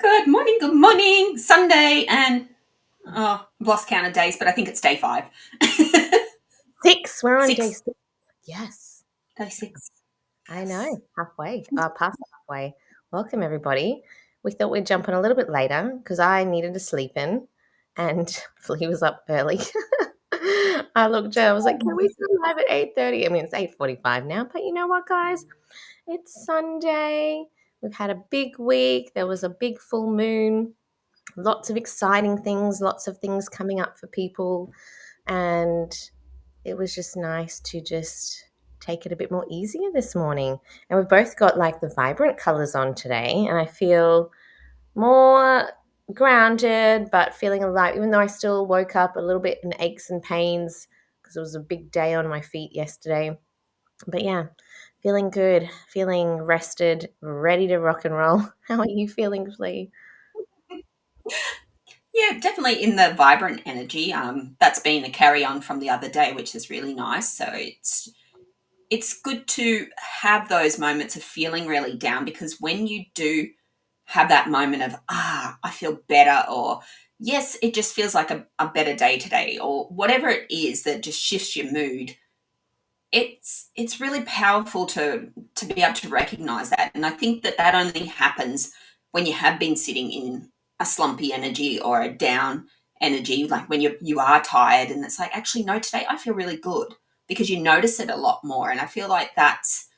Good morning, Sunday, and I've lost count of days, but I think it's day 5. 6. We're on day 6, 6. Yes, day 6. I know. Yes. Halfway, past halfway. Welcome, everybody. We thought we'd jump on a little bit later because I needed to sleep in and Flea was up early. I looked at I was like, can we still live at 8:30? I mean, it's 8:45 now, but you know what, guys? It's Sunday. We've had a big week. There was a big full moon. Lots of exciting things, lots of things coming up for people. And it was just nice to just take it a bit more easier this morning. And we've both got like the vibrant colors on today, and I feel more grounded, but feeling alive, even though I still woke up a little bit in aches and pains because it was a big day on my feet yesterday. But yeah, feeling good, feeling rested, ready to rock and roll. How are you feeling, Flea? Yeah, definitely in the vibrant energy. That's been a carry on from the other day, which is really nice. So it's good to have those moments of feeling really down, because when you do have that moment of I feel better, or yes, it just feels like a better day today, or whatever it is that just shifts your mood. It's really powerful to be able to recognize that, and I think that only happens when you have been sitting in a slumpy energy or a down energy, like when you are tired, and it's like, actually no, today I feel really good, because you notice it a lot more. And I feel like that's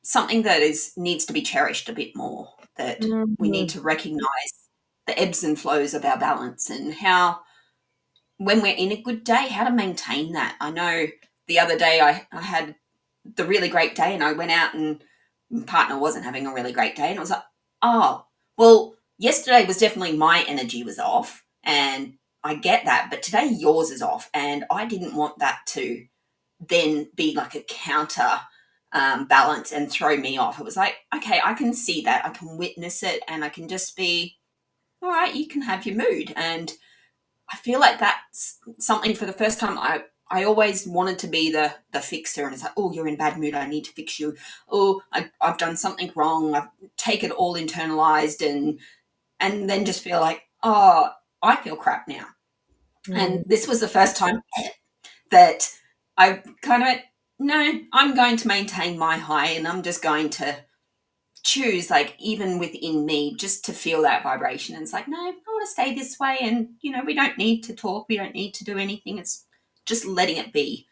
something that is needs to be cherished a bit more, that we need Mm-hmm. to recognize the ebbs and flows of our balance, and how, when we're in a good day, how to maintain that. I know the other day I had the really great day, and I went out, and my partner wasn't having a really great day, and I was like, oh, well, yesterday was definitely my energy was off, and I get that, but today yours is off, and I didn't want that to then be like a counter balance and throw me off. It was like, okay, I can see that, I can witness it, and I can just be, all right, you can have your mood. And I feel like that's something, for the first time, I always wanted to be the fixer, and it's like, oh, you're in bad mood, I need to fix you. Oh, I've done something wrong. I've taken it all internalized, and then just feel like, oh, I feel crap now. And this was the first time that I kind of went, no, I'm going to maintain my high, and I'm just going to choose, like, even within me, just to feel that vibration. And it's like, no, I want to stay this way, and we don't need to talk, we don't need to do anything, it's just letting it be.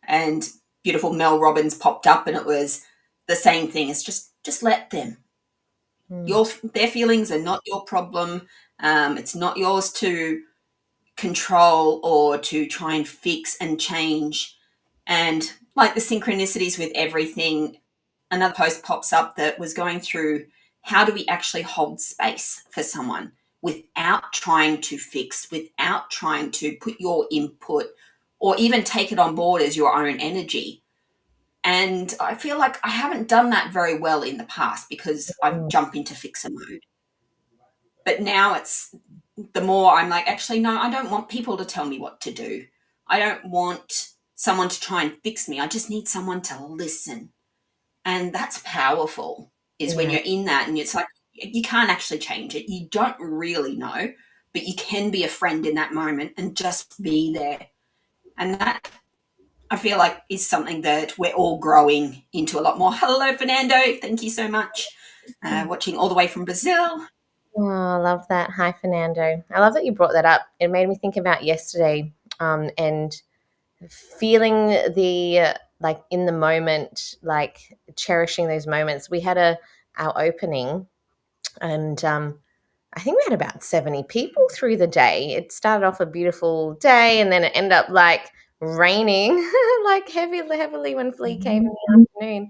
And beautiful Mel Robbins popped up, and it was the same thing. It's just let them. Mm-hmm. Their feelings are not your problem. It's not yours to control or to try and fix and change. And like the synchronicities with everything, another post pops up that was going through, how do we actually hold space for someone without trying to fix, without trying to put your input or even take it on board as your own energy. And I feel like I haven't done that very well in the past, because I've jumped into fixer mode. But now it's, the more I'm like, actually, no, I don't want people to tell me what to do. I don't want someone to try and fix me. I just need someone to listen. And that's powerful, is when Yeah. you're in that, and it's like, you can't actually change it. You don't really know, but you can be a friend in that moment and just be there. And that, I feel like, is something that we're all growing into a lot more. Hello, Fernando. Thank you so much. Watching all the way from Brazil. Oh, I love that. Hi, Fernando. I love that you brought that up. It made me think about yesterday, and feeling the like in the moment, like cherishing those moments. We had our opening, and I think we had about 70 people through the day. It started off a beautiful day, and then it ended up like raining, like heavily when Flea came in the afternoon.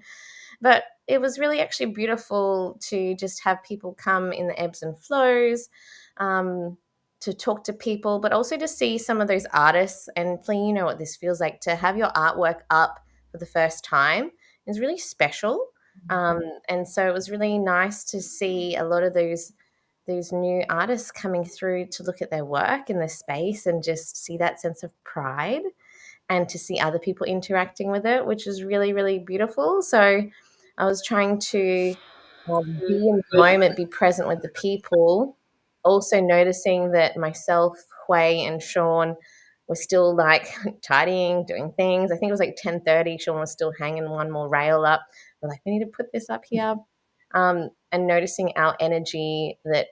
But it was really actually beautiful to just have people come in the ebbs and flows, um, to talk to people, but also to see some of those artists. And Flea, you know what this feels like, to have your artwork up for the first time is really special. Um, and so it was really nice to see a lot of those new artists coming through to look at their work in the space and just see that sense of pride, and to see other people interacting with it, which is really, really beautiful. So I was trying to be in the moment, be present with the people. Also noticing that myself, Hui, and Sean were still like tidying, doing things. I think it was like 10:30. Sean was still hanging one more rail up. We're like, we need to put this up here. And noticing our energy that,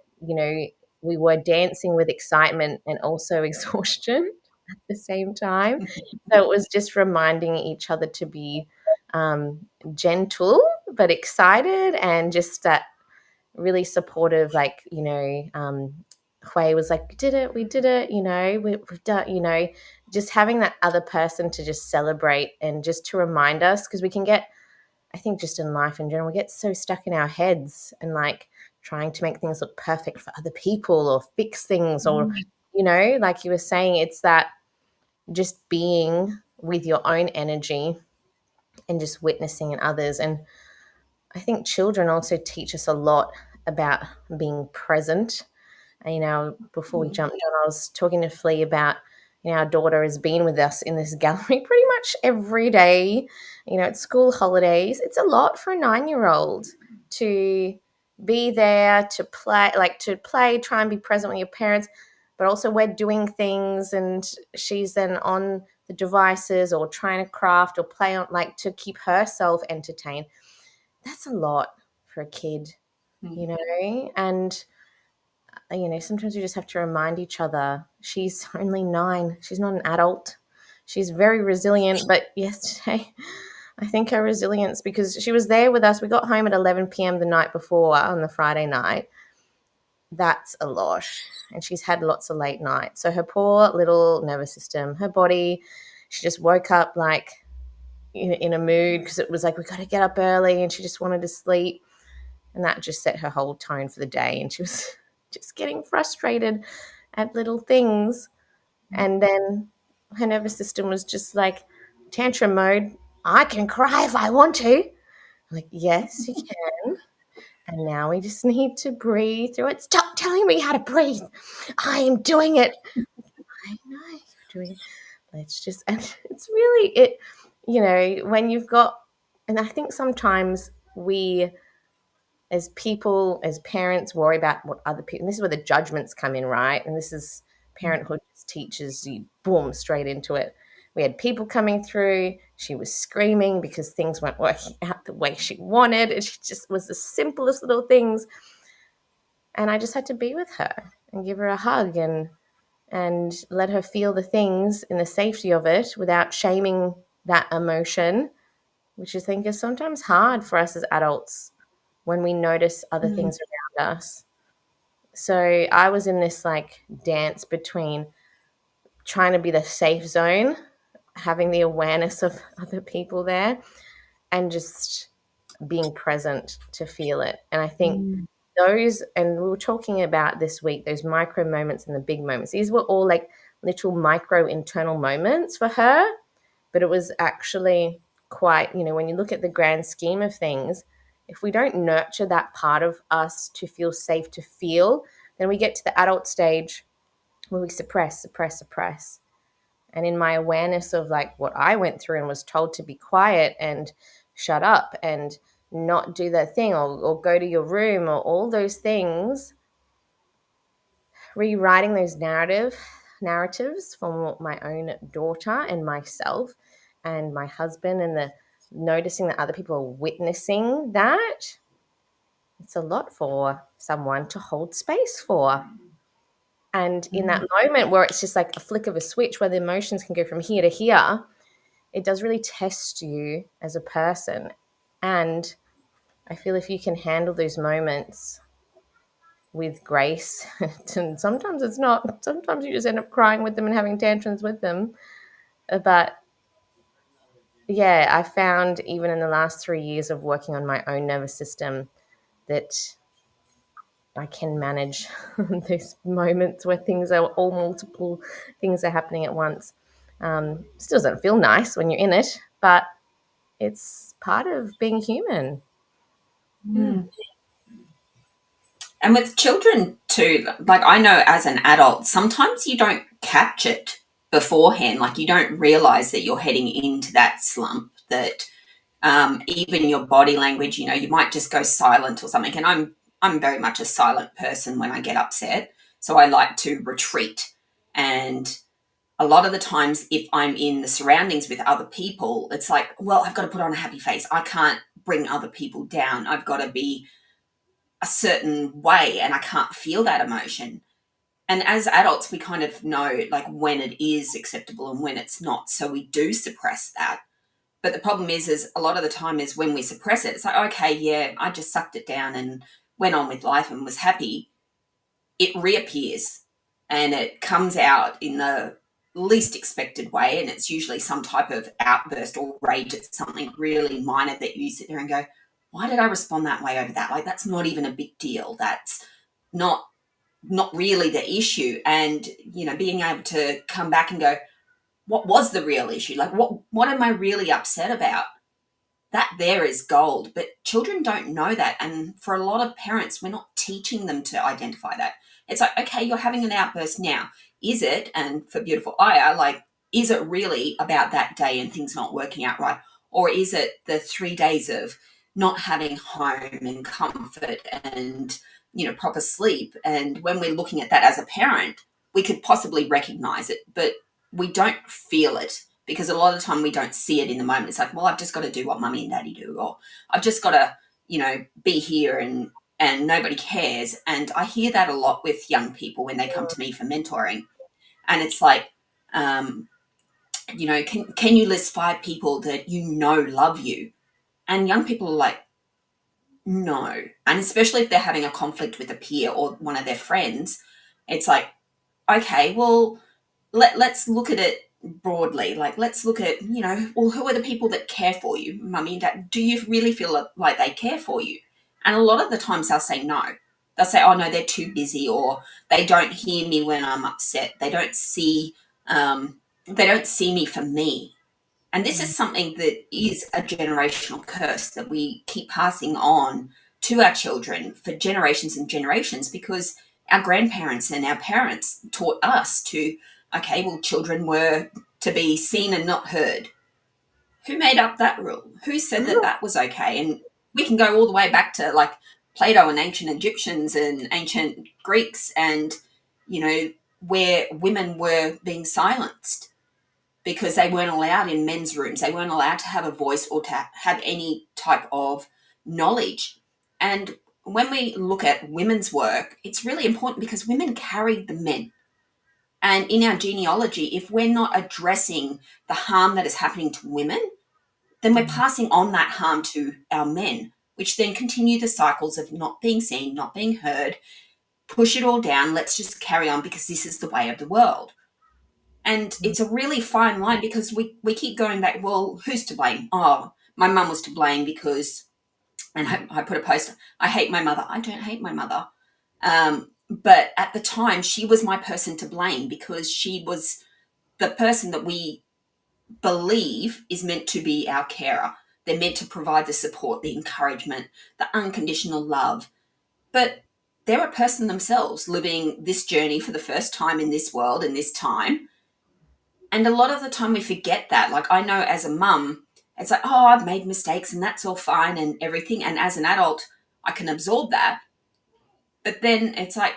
we were dancing with excitement and also exhaustion at the same time. So it was just reminding each other to be um, gentle but excited, and just that really supportive, like, Hui was like, we did it, we've done, just having that other person to just celebrate and just to remind us, because we can get, I think just in life in general, we get so stuck in our heads and like trying to make things look perfect for other people or fix things, or, like you were saying, it's that just being with your own energy and just witnessing in others. And I think children also teach us a lot about being present. And, before we jumped on, I was talking to Flea about, our daughter has been with us in this gallery pretty much every day, at school holidays. It's a lot for a 9-year-old to be there, to play, try and be present with your parents, but also we're doing things and she's then on the devices or trying to craft or play on, like, to keep herself entertained. That's a lot for a kid, and sometimes we just have to remind each other she's only 9. She's not an adult. She's very resilient. But yesterday, I think her resilience, because she was there with us, we got home at 11 p.m. the night before on the Friday night. That's a lot. And she's had lots of late nights. So her poor little nervous system, her body, she just woke up like in a mood, because it was like, we got to get up early, and she just wanted to sleep. And that just set her whole tone for the day. And she was just getting frustrated at little things. And then her nervous system was just like tantrum mode. I can cry if I want to. I'm like, yes, you can. And now we just need to breathe through it. Stop telling me how to breathe. I am doing it. I know you're doing it. Let's just, and it's really it, when you've got, and I think sometimes we, as people, as parents, worry about what other people, and this is where the judgments come in, right? And this is parenthood just teaches you, boom, straight into it. We had people coming through. She was screaming because things weren't working out the way she wanted. And she just was the simplest little things. And I just had to be with her and give her a hug and let her feel the things in the safety of it without shaming that emotion, which I think is sometimes hard for us as adults when we notice other things around us. So I was in this like dance between trying to be the safe zone, having the awareness of other people there, and just being present to feel it. And I think those, and we were talking about this week, those micro moments and the big moments, these were all like little micro internal moments for her, but it was actually quite, when you look at the grand scheme of things, if we don't nurture that part of us to feel safe to feel, then we get to the adult stage where we suppress. And in my awareness of like what I went through and was told to be quiet and shut up and not do that thing, or go to your room, or all those things, rewriting those narratives for my own daughter and myself and my husband, and the noticing that other people are witnessing that, it's a lot for someone to hold space for. And in that moment where it's just like a flick of a switch where the emotions can go from here to here, it does really test you as a person. And I feel if you can handle those moments with grace, and sometimes it's not, sometimes you just end up crying with them and having tantrums with them. But yeah, I found even in the last 3 years of working on my own nervous system that I can manage those moments where things are all multiple things are happening at once. Still doesn't feel nice when you're in it, but it's part of being human. And with children too, like I know as an adult, sometimes you don't catch it beforehand. Like you don't realize that you're heading into that slump, that even your body language. You know, you might just go silent or something. And I'm very much a silent person when I get upset, so I like to retreat. And a lot of the times, if I'm in the surroundings with other people, it's like, well, I've got to put on a happy face. I can't bring other people down. I've got to be a certain way, and I can't feel that emotion. And as adults, we kind of know like when it is acceptable and when it's not, so we do suppress that. But the problem is a lot of the time is when we suppress it, it's like, okay, yeah, I just sucked it down and went on with life and was happy. It reappears and it comes out in the least expected way. And it's usually some type of outburst or rage. It's something really minor that you sit there and go, why did I respond that way over that? Like, that's not even a big deal. That's not really the issue. And, you know, being able to come back and go, what was the real issue? Like, what am I really upset about? That there is gold, but children don't know that. And for a lot of parents, we're not teaching them to identify that. It's like, okay, you're having an outburst now. Is it, and for beautiful Aya, like, is it really about that day and things not working out right? Or is it the 3 days of not having home and comfort and, you know, proper sleep? And when we're looking at that as a parent, we could possibly recognize it, but we don't feel it because a lot of the time we don't see it in the moment. It's like, well, I've just got to do what mummy and daddy do, or I've just got to, you know, be here and nobody cares. And I hear that a lot with young people when they come to me for mentoring. And it's like, um, you know, can you list 5 people that you know love you? And young people are like, no. And especially if they're having a conflict with a peer or one of their friends, it's like, okay, well, let's look at it broadly. Like, let's look at, you know, well, who are the people that care for you, mummy and dad? Do you really feel like they care for you? And a lot of the times they'll say no. They'll say, oh no, they're too busy, or they don't hear me when I'm upset. They don't see me for me. And this is something that is a generational curse that we keep passing on to our children for generations and generations, because our grandparents and our parents taught us to, okay, well, children were to be seen and not heard. Who made up that rule? Who said that that was okay? And we can go all the way back to like Plato and ancient Egyptians and ancient Greeks, and, you know, where women were being silenced because they weren't allowed in men's rooms. They weren't allowed to have a voice or to have any type of knowledge. And when we look at women's work, it's really important because women carry the men. And in our genealogy, if we're not addressing the harm that is happening to women, then we're passing on that harm to our men, which then continue the cycles of not being seen, not being heard, push it all down. Let's just carry on because this is the way of the world. And it's a really fine line because we keep going back, well, who's to blame? Oh, my mum was to blame because, and I put a post, I hate my mother. I don't hate my mother. But at the time, she was my person to blame because she was the person that we believe is meant to be our carer. They're meant to provide the support, the encouragement, the unconditional love. But they're a person themselves living this journey for the first time in this world, in this time. And a lot of the time we forget that. Like, I know as a mum, it's like, oh, I've made mistakes and that's all fine and everything. And as an adult, I can absorb that. But then it's like,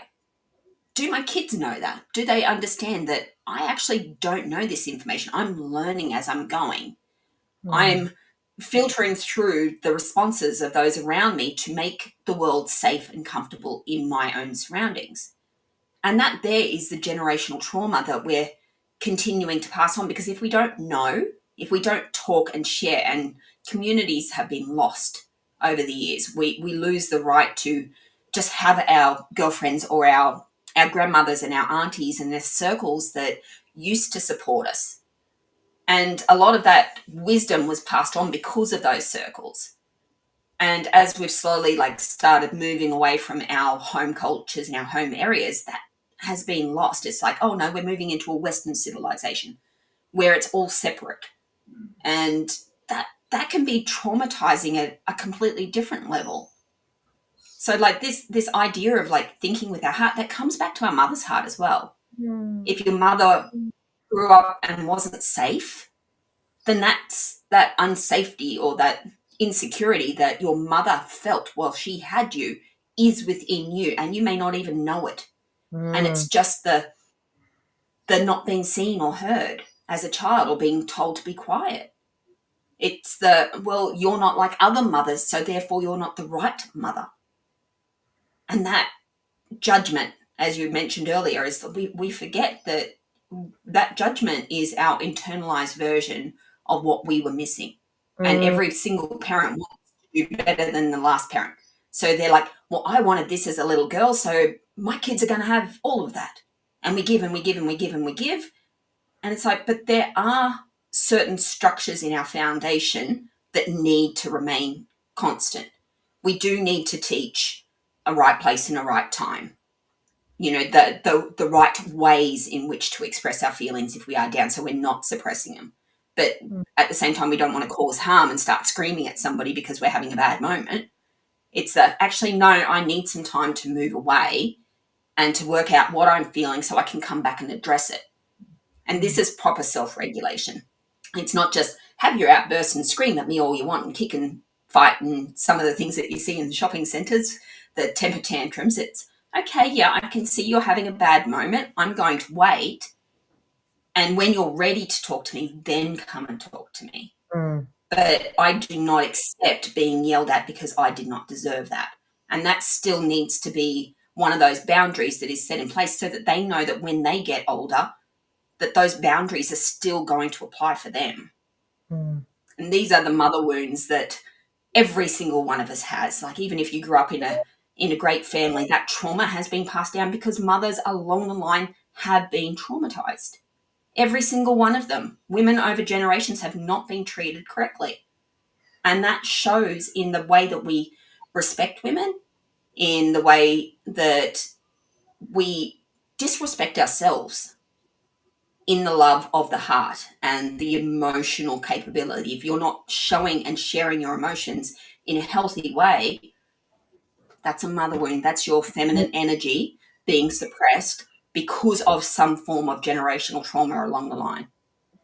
do my kids know that? Do they understand that I actually don't know this information? I'm learning as I'm going. I'm filtering through the responses of those around me to make the world safe and comfortable in my own surroundings. And that there is the generational trauma that we're continuing to pass on, because if we don't know, if we don't talk and share, and communities have been lost over the years, we lose the right to just have our girlfriends or our grandmothers and our aunties and their circles that used to support us. And a lot of that wisdom was passed on because of those circles. And as we've slowly like started moving away from our home cultures and our home areas, that has been lost. It's like, oh no, we're moving into a Western civilization where it's all separate. And that can be traumatizing at a completely different level. So like this idea of like thinking with our heart, that comes back to our mother's heart as well. If your mother grew up and wasn't safe, then that's that unsafety or that insecurity that your mother felt while she had you is within you, and you may not even know it. And it's Mm. just the not being seen or heard as a child, or being told to be quiet. It's well, you're not like other mothers, so therefore you're not the right mother. And that judgment, as you mentioned earlier, is that we forget that that judgment is our internalized version of what we were missing. And Mm. every single parent wants to do better than the last parent. So they're like, well, I wanted this as a little girl, so my kids are going to have all of that. And we give and we give and we give and we give. And it's like, but there are certain structures in our foundation that need to remain constant. We do need to teach a right place and a right time. You know, the right ways in which to express our feelings if we are down, so we're not suppressing them. But Mm. at the same time, we don't want to cause harm and start screaming at somebody because we're having a bad moment. It's that actually, no, I need some time to move away and to work out what I'm feeling so I can come back and address it. And this Mm. is proper self-regulation. It's not just have your outbursts and scream at me all you want and kick and fight and some of the things that you see in the shopping centres, the temper tantrums. It's okay, yeah, I can see you're having a bad moment. I'm going to wait. And when you're ready to talk to me, then come and talk to me. Mm. But I do not accept being yelled at because I did not deserve that. And that still needs to be one of those boundaries that is set in place so that they know that when they get older, that those boundaries are still going to apply for them. Mm. And these are the mother wounds that every single one of us has. Like, even if you grew up in a great family, that trauma has been passed down because mothers along the line have been traumatized. Every single one of them. Women over generations have not been treated correctly. And that shows in the way that we respect women, in the way that we disrespect ourselves in the love of the heart and the emotional capability. If you're not showing and sharing your emotions in a healthy way, that's a mother wound. That's your feminine energy being suppressed because of some form of generational trauma along the line.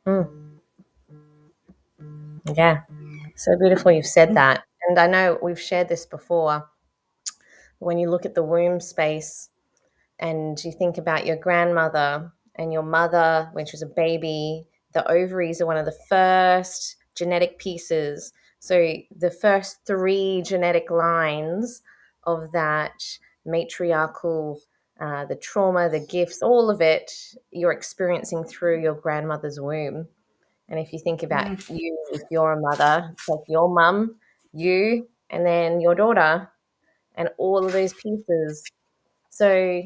Mm. Yeah. So beautiful you've said that. And I know we've shared this before. When you look at the womb space and you think about your grandmother and your mother when she was a baby, the ovaries are one of the first genetic pieces. So the first three genetic lines of that matriarchal, the trauma, the gifts, all of it, you're experiencing through your grandmother's womb. And if you think about Mm. you, if you're a mother, it's like your mum, you, and then your daughter, and all of those pieces. So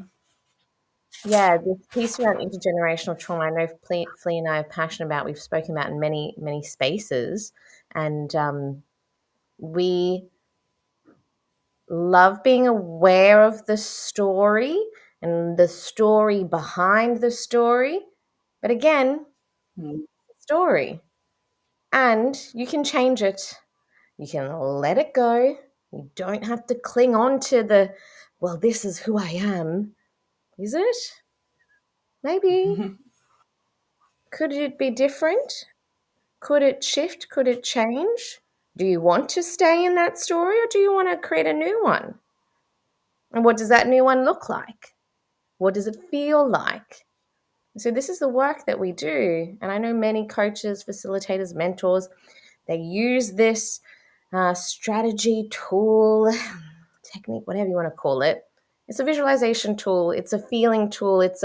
yeah, this piece around intergenerational trauma, I know Flea and I are passionate about. We've spoken about in many, many spaces, and we love being aware of the story and the story behind the story. But again, Mm. story, and you can change it. You can let it go. You don't have to cling on to the, well, this is who I am. Is it? Maybe. Could it be different? Could it shift? Could it change? Do you want to stay in that story or do you want to create a new one? And what does that new one look like? What does it feel like? So, this is the work that we do. And I know many coaches, facilitators, mentors, they use this strategy tool, technique, whatever you want to call it. It's a visualization tool, it's a feeling tool, it's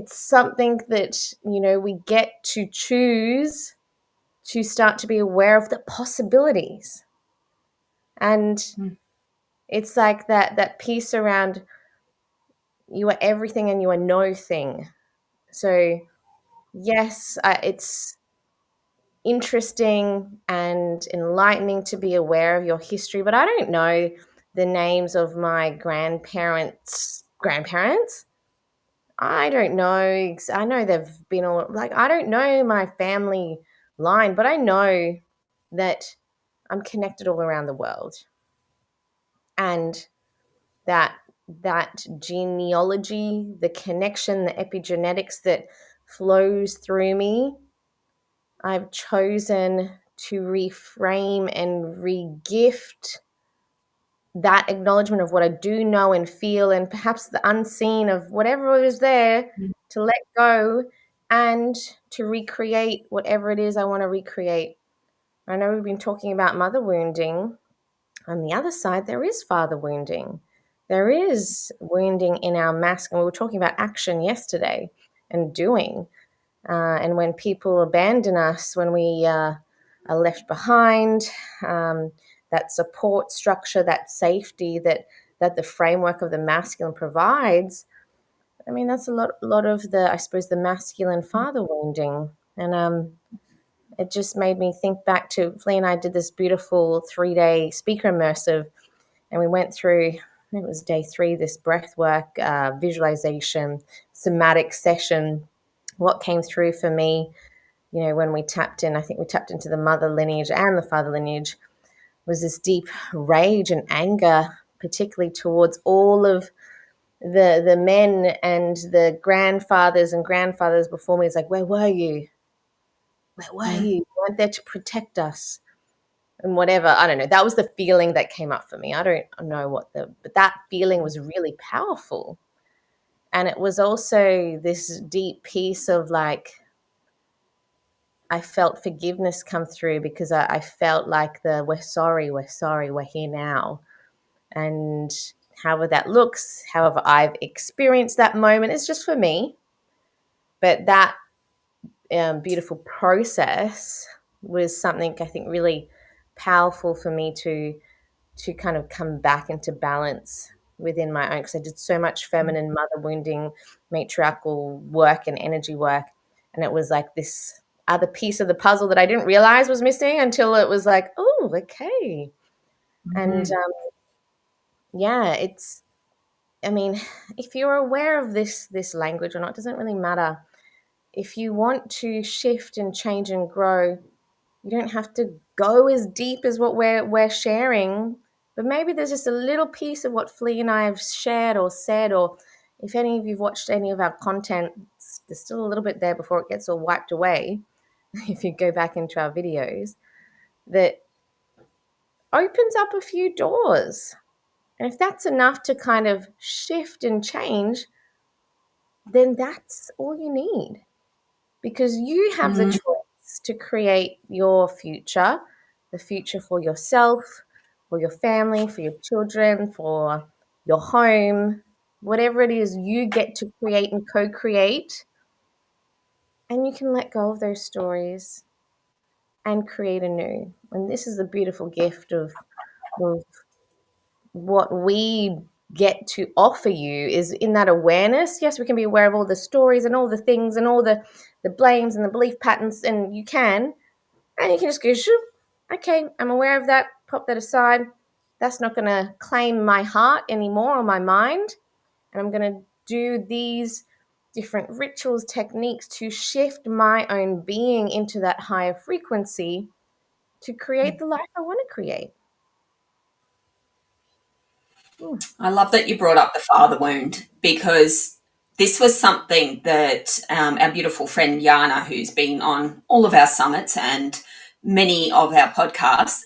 something that, we get to choose to start to be aware of the possibilities. And Mm. it's like that piece around you are everything and you are no thing. So yes, it's interesting and enlightening to be aware of your history, but I don't know the names of my grandparents. I don't know. I know they've been all like, I don't know my family line, but I know that I'm connected all around the world. And that genealogy, the connection, the epigenetics that flows through me, I've chosen to reframe and re-gift that acknowledgement of what I do know and feel, and perhaps the unseen of whatever is there, to let go and to recreate whatever it is I want to recreate. I know we've been talking about mother wounding. On the other side, there is father wounding. There is wounding in our masculine. We were talking about action yesterday and doing. And when people abandon us, when we are left behind, that support structure, that safety that the framework of the masculine provides, I mean, that's a lot of the, I suppose, the masculine father wounding. And it just made me think back to Flea and I did this beautiful 3-day speaker immersive, and we went through, I think it was day 3, this breath work, visualization, somatic session. What came through for me, when we tapped in, I think we tapped into the mother lineage and the father lineage, was this deep rage and anger, particularly towards all of the men and the grandfathers and grandfathers before me. It's like, where were you? Where were you? You weren't there to protect us. And whatever, I don't know. That was the feeling that came up for me. I don't know but that feeling was really powerful. And it was also this deep piece of like, I felt forgiveness come through, because I felt like we're sorry, we're here now. And however that looks, however I've experienced that moment, it's just for me. But that beautiful process was something I think really powerful for me to kind of come back into balance within my own, because I did so much feminine mother wounding, matriarchal work and energy work. And it was like this other piece of the puzzle that I didn't realize was missing until it was like, oh, okay. And yeah, it's, I mean, if you're aware of this language or not, doesn't really matter. If you want to shift and change and grow, you don't have to go as deep as what we're sharing, but maybe there's just a little piece of what Flea and I have shared or said, or if any of you've watched any of our content, there's still a little bit there before it gets all wiped away. If you go back into our videos, that opens up a few doors. And if that's enough to kind of shift and change, then that's all you need, because you have the choice to create your future, the future for yourself, for your family, for your children, for your home, whatever it is, you get to create and co-create. And you can let go of those stories and create anew. And this is the beautiful gift of what we get to offer you, is in that awareness. Yes, we can be aware of all the stories and all the things and all the blames and the belief patterns, and you can just go, shoop, okay, I'm aware of that, pop that aside. That's not going to claim my heart anymore or my mind. And I'm going to do these different rituals, techniques to shift my own being into that higher frequency to create the life I want to create. I love that you brought up the father wound, because this was something that our beautiful friend Yana, who's been on all of our summits and many of our podcasts,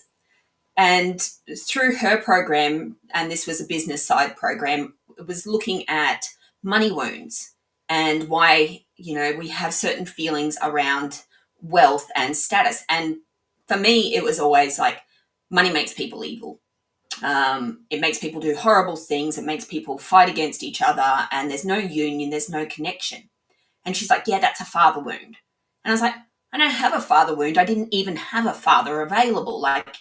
and through her program, and this was a business side program, it was looking at money wounds and why, we have certain feelings around wealth and status. And for me, it was always like, money makes people evil. It makes people do horrible things. It makes people fight against each other, and there's no union, there's no connection. And she's like, yeah, that's a father wound. And I was like, I don't have a father wound. I didn't even have a father available. Like,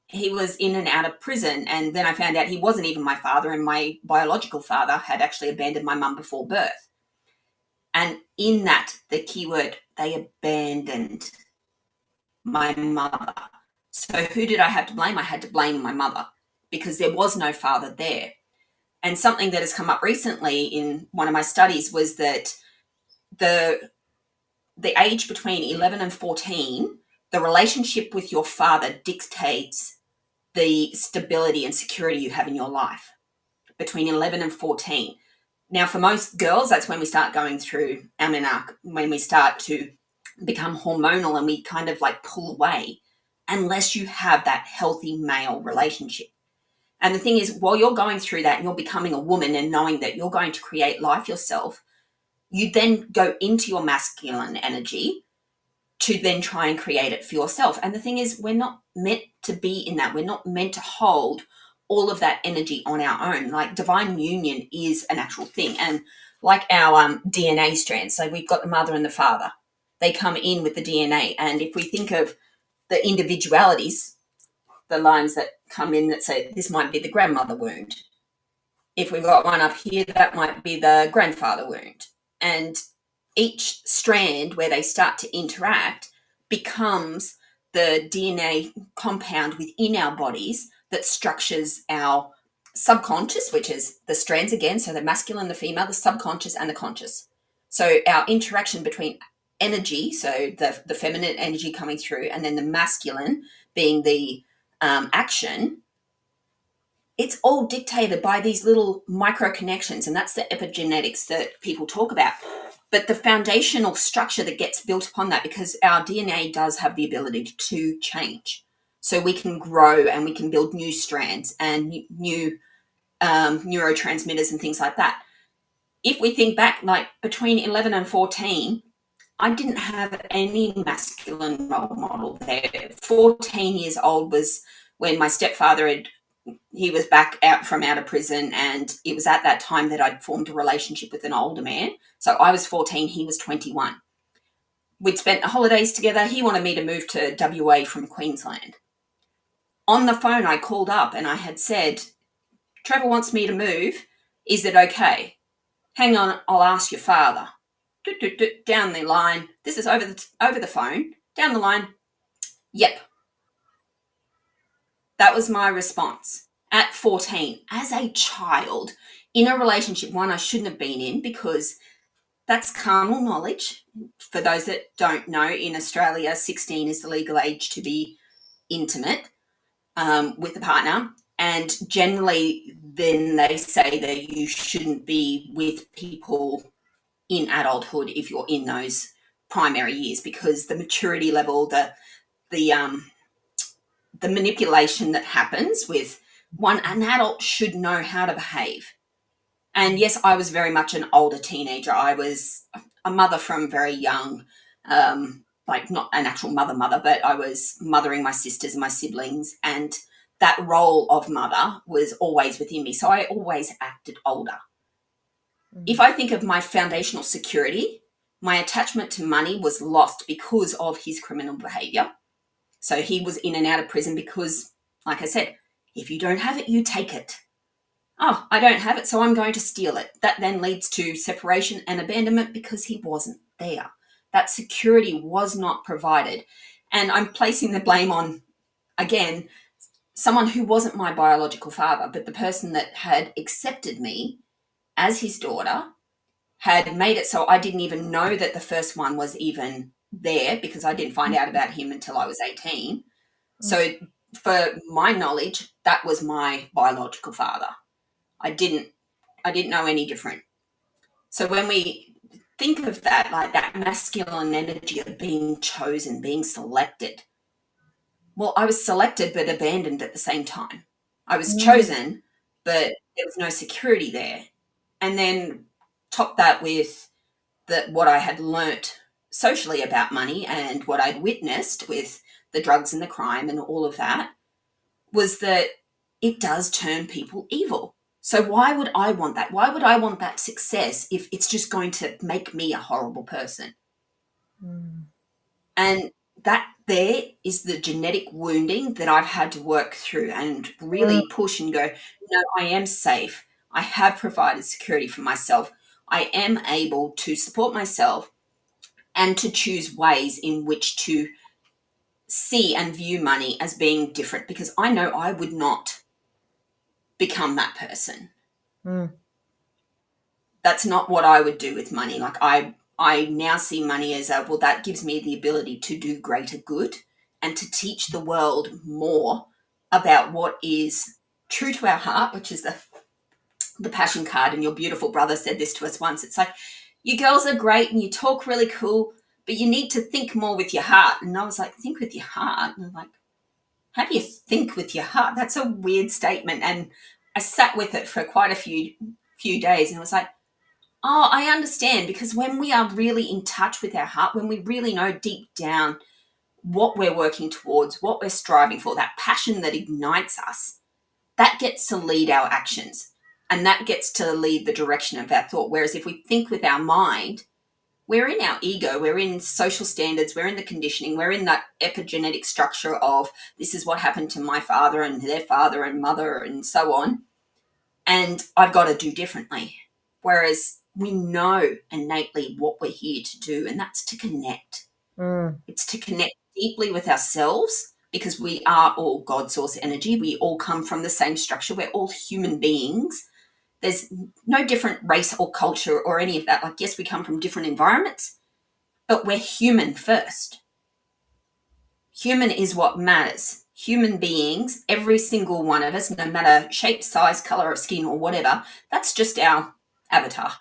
he was in and out of prison. And then I found out he wasn't even my father, and my biological father had actually abandoned my mum before birth. And in that, the key word, they abandoned my mother. So who did I have to blame? I had to blame my mother, because there was no father there. And something that has come up recently in one of my studies was that the age between 11 and 14, the relationship with your father dictates the stability and security you have in your life between 11 and 14. Now, for most girls, that's when we start going through our menarche, when we start to become hormonal and we kind of like pull away. unless you have that healthy male relationship. And the thing is, while you're going through that and you're becoming a woman and knowing that you're going to create life yourself, you then go into your masculine energy to then try and create it for yourself. And the thing is, we're not meant to be in that. We're not meant to hold all of that energy on our own. Like divine union is an actual thing. And like our DNA strands, so we've got the mother and the father. They come in with the DNA. And if we think of the individualities, the lines that come in that say this might be the grandmother wound. If we've got one up here, that might be the grandfather wound. And each strand where they start to interact becomes the DNA compound within our bodies that structures our subconscious, which is the strands again, so the masculine, the female, the subconscious, and the conscious. So our interaction between energy, so the feminine energy coming through, and then the masculine being the action, it's all dictated by these little micro connections, and that's the epigenetics that people talk about. But the foundational structure that gets built upon that, because our DNA does have the ability to change. So we can grow and we can build new strands and new neurotransmitters and things like that. If we think back, like between 11 and 14, I didn't have any masculine role model there. 14 years old was when my stepfather he was back out of prison, and it was at that time that I'd formed a relationship with an older man. So I was 14, he was 21. We'd spent the holidays together. He wanted me to move to WA from Queensland. On the phone, I called up and I had said, Trevor wants me to move. Is it okay? Hang on, I'll ask your father. Down the line. This is over the phone. Down the line. Yep. That was my response at 14 as a child in a relationship, one I shouldn't have been in, because that's carnal knowledge. For those that don't know, in Australia, 16 is the legal age to be intimate with a partner. And generally, then they say that you shouldn't be with people in adulthood if you're in those primary years, because the maturity level, the manipulation that happens with an adult should know how to behave. And yes, I was very much an older teenager. I was a mother from very young, like not an actual mother, but I was mothering my sisters and my siblings, and that role of mother was always within me. So I always acted older. Mm-hmm. If I think of my foundational security, my attachment to money was lost because of his criminal behavior. So he was in and out of prison because, like I said, if you don't have it, you take it. Oh, I don't have it, so I'm going to steal it. That then leads to separation and abandonment because he wasn't there. That security was not provided. And I'm placing the blame on, again, someone who wasn't my biological father, but the person that had accepted me as his daughter, had made it so I didn't even know that the first one was even there, because I didn't find out about him until I was 18. Mm. So for my knowledge, that was my biological father. I didn't know any different. So when we think of that, like that masculine energy of being chosen, being selected, well, I was selected but abandoned at the same time. I was chosen, but there was no security there. And then top that with what I had learnt socially about money and what I'd witnessed with the drugs and the crime and all of that, was that it does turn people evil. So why would I want that? Why would I want that success if it's just going to make me a horrible person? Mm. And that there is the genetic wounding that I've had to work through and really push and go, no, I am safe. I have provided security for myself. I am able to support myself and to choose ways in which to see and view money as being different, because I know I would not become that person. Mm. That's not what I would do with money. Like I now see money as well, that gives me the ability to do greater good and to teach the world more about what is true to our heart, which is the passion card. And your beautiful brother said this to us once. It's like, you girls are great and you talk really cool, but you need to think more with your heart. And I was like, think with your heart? And I'm like, how do you think with your heart? That's a weird statement. And I sat with it for quite a few days, and I was like, oh, I understand, because when we are really in touch with our heart, when we really know deep down what we're working towards, what we're striving for, that passion that ignites us, that gets to lead our actions, and that gets to lead the direction of our thought. Whereas if we think with our mind, we're in our ego, we're in social standards, we're in the conditioning, we're in that epigenetic structure of this is what happened to my father and their father and mother and so on, and I've got to do differently. Whereas we know innately what we're here to do, and that's to connect. Mm, It's to connect deeply with ourselves, because we are all God source energy. We all come from the same structure. We're all human beings. There's no different race or culture or any of that. Like, yes, we come from different environments, but we're human first. Human is what matters. Human beings, every single one of us, no matter shape, size, color of skin, or whatever, that's just our avatar.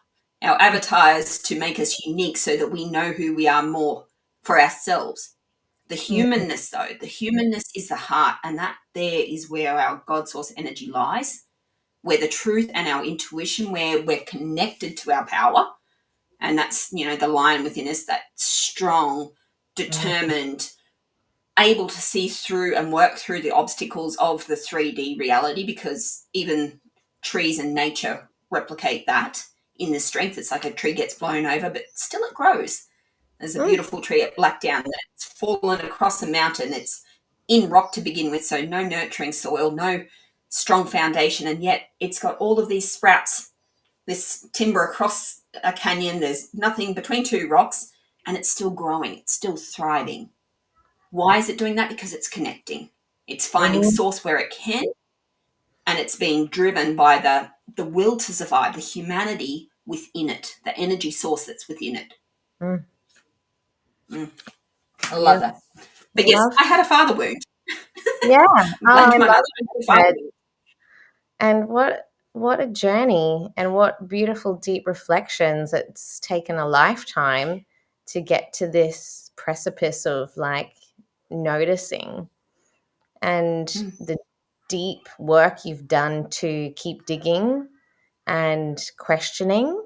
Our avatar is to make us unique so that we know who we are more for ourselves. The mm, humanness, though, the humanness is the heart, and that there is where our God source energy lies, where the truth and our intuition, where we're connected to our power. And that's, the lion within us, that strong, mm, determined, able to see through and work through the obstacles of the 3D reality, because even trees and nature replicate that in the strength. It's like a tree gets blown over, but still it grows. There's a mm. beautiful tree at Blackdown that's fallen across a mountain. It's in rock to begin with, so no nurturing soil, no strong foundation, and yet it's got all of these sprouts, this timber across a canyon. There's nothing between two rocks, and it's still growing. It's still thriving. Why is it doing that? Because it's connecting. It's finding Mm, source where it can, and it's being driven by the will to survive, the humanity within it, the energy source that's within it. mm. Mm, I love Beautiful. that. But yes, Love. I had a father wound. Yeah. I'm Oh, glad I to my love mother. I what had you a father said. wound. And what a journey and what beautiful deep reflections. It's taken a lifetime to get to this precipice of like noticing, and Mm, the deep work you've done to keep digging and questioning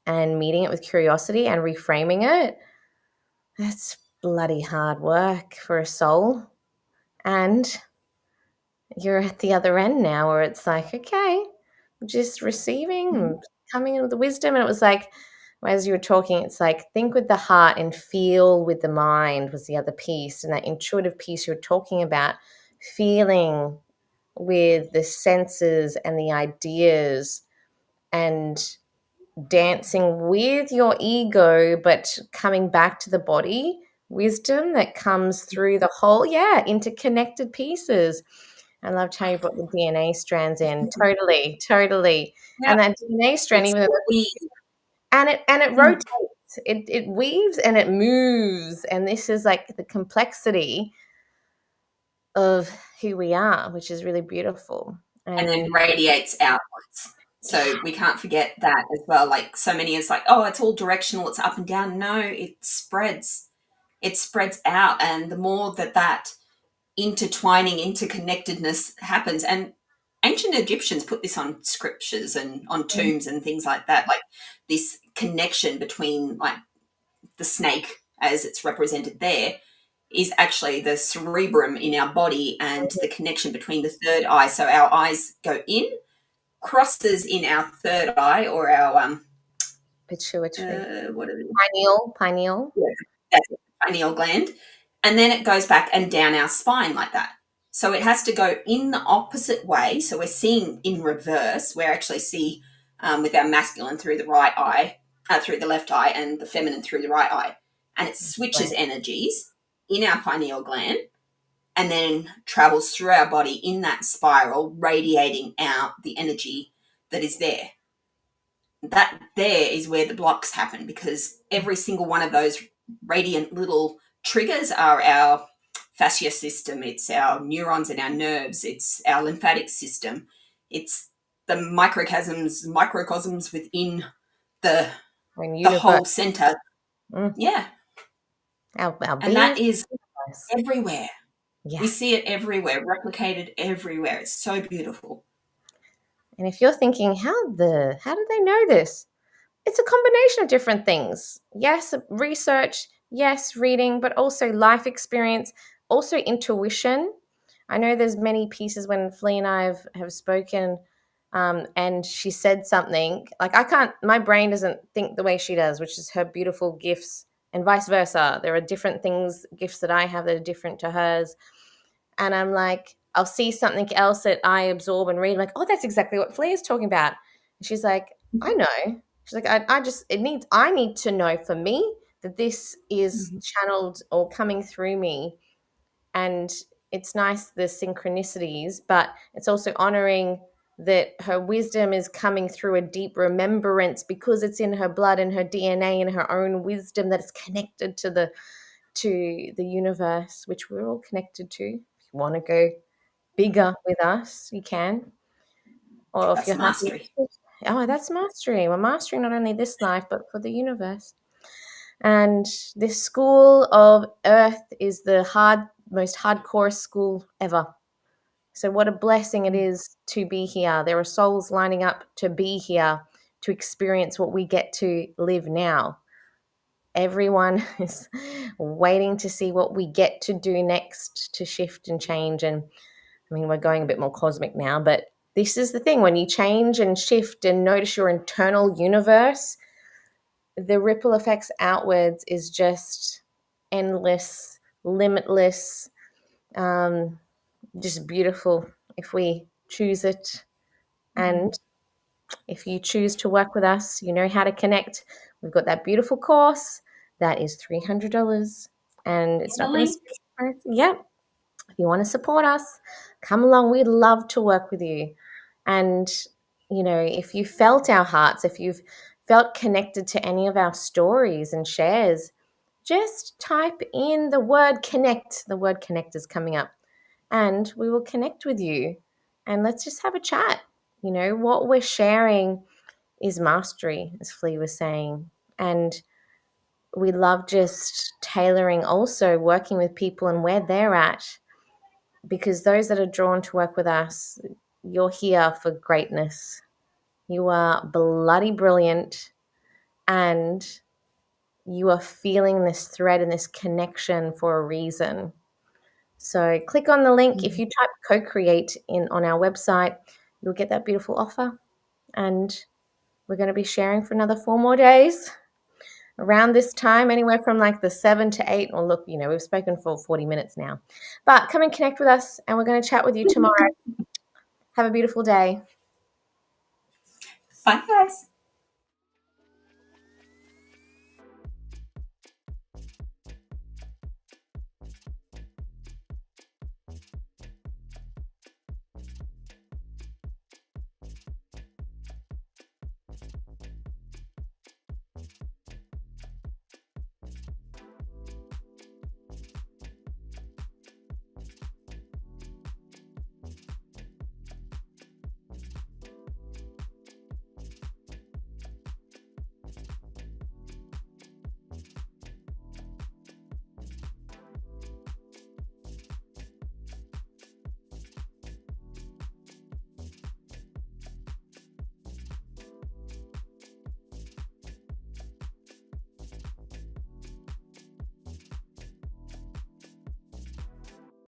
and meeting it with curiosity and reframing it. That's bloody hard work for a soul. And you're at the other end now where it's like, okay, just receiving mm, and coming in with the wisdom. And it was like, as you were talking, it's like think with the heart and feel with the mind was the other piece. And that intuitive piece you were talking about, feeling with the senses and the ideas and dancing with your ego, but coming back to the body wisdom that comes through the whole, yeah, interconnected pieces. I loved how you brought the DNA strands in. mm. Totally, totally. Yeah, And that DNA strand, it's even what we. and it Mm. rotates, it weaves and it moves. And this is like the complexity of who we are, which is really beautiful. And then And radiates outwards. yeah, So we can't forget that as well. Like, so many is like, oh, it's all directional, it's up and down. No, it spreads. It spreads out, and the more that intertwining, interconnectedness happens, and ancient Egyptians put this on scriptures and on tombs and things like that, like this connection between, like, the snake as it's represented there is actually the cerebrum in our body, and the connection between the third eye. So our eyes go in, crosses in our third eye, or our pituitary, what are they? pineal. Yeah, that's it, pineal gland, and then it goes back and down our spine like that. So it has to go in the opposite way. So we're seeing in reverse. We actually see with our masculine through the right eye, through the left eye, and the feminine through the right eye, and it switches Right. energies in our pineal gland, and then travels through our body in that spiral, radiating out the energy that is there. That there is where the blocks happen, because every single one of those radiant little triggers are our fascia system, it's our neurons and our nerves, it's our lymphatic system, it's the microcosms within the When the universe, whole center. mm, Yeah, our and being that is universe. everywhere. Yeah. We see it everywhere, replicated everywhere. It's so beautiful. And if you're thinking, how did they know this? It's a combination of different things. Yes, research, yes, reading, but also life experience, also intuition. I know there's many pieces when Flea and I have spoken, and she said something like I can't. My brain doesn't think the way she does, which is her beautiful gifts, and vice versa. There are different things, gifts that I have that are different to hers, and I'm like, I'll see something else that I absorb and read, like, oh, that's exactly what Flea is talking about. And she's like, I know. She's like, I just, I need to know for me that this is Mhm. channeled or coming through me. And it's nice, the synchronicities, but it's also honoring that her wisdom is coming through a deep remembrance because it's in her blood and her DNA and her own wisdom that is connected to the universe, which we're all connected to. If you want to go bigger with us, you can. Or if That's you're happy, mastery. oh, that's mastery. We're mastering not only this life, but for the universe. And this school of Earth is the most hardcore school ever. So, what a blessing it is to be here. There are souls lining up to be here to experience what we get to live now. Everyone is waiting to see what we get to do next to shift and change. And I mean, we're going a bit more cosmic now, but this is the thing. When you change and shift and notice your internal universe, the ripple effects outwards is just endless, limitless, um, just beautiful if we choose it. Mhm. And if you choose to work with us, you know how to connect. We've got that beautiful course that is $300, and it's In the not going link. to. Yep. If you want to support us, come along. We'd love to work with you. And, you know, if you felt our hearts, if you've felt connected to any of our stories and shares, just type in the word connect. The word connect is coming up, and we will connect with you. And let's just have a chat. You know, what we're sharing is mastery, as Flea was saying. And we love just tailoring, also working with people and where they're at, because those that are drawn to work with us, you're here for greatness. You are bloody brilliant, and you are feeling this thread and this connection for a reason. So click on the link. If Mhm. you type co-create in on our website, you'll get that beautiful offer. And we're going to be sharing for another 4 more days around this time, anywhere from like the 7 to 8. Or look, you know, we've spoken for 40 minutes now. But come and connect with us, and we're going to chat with you tomorrow. Have a beautiful day. Bye, guys.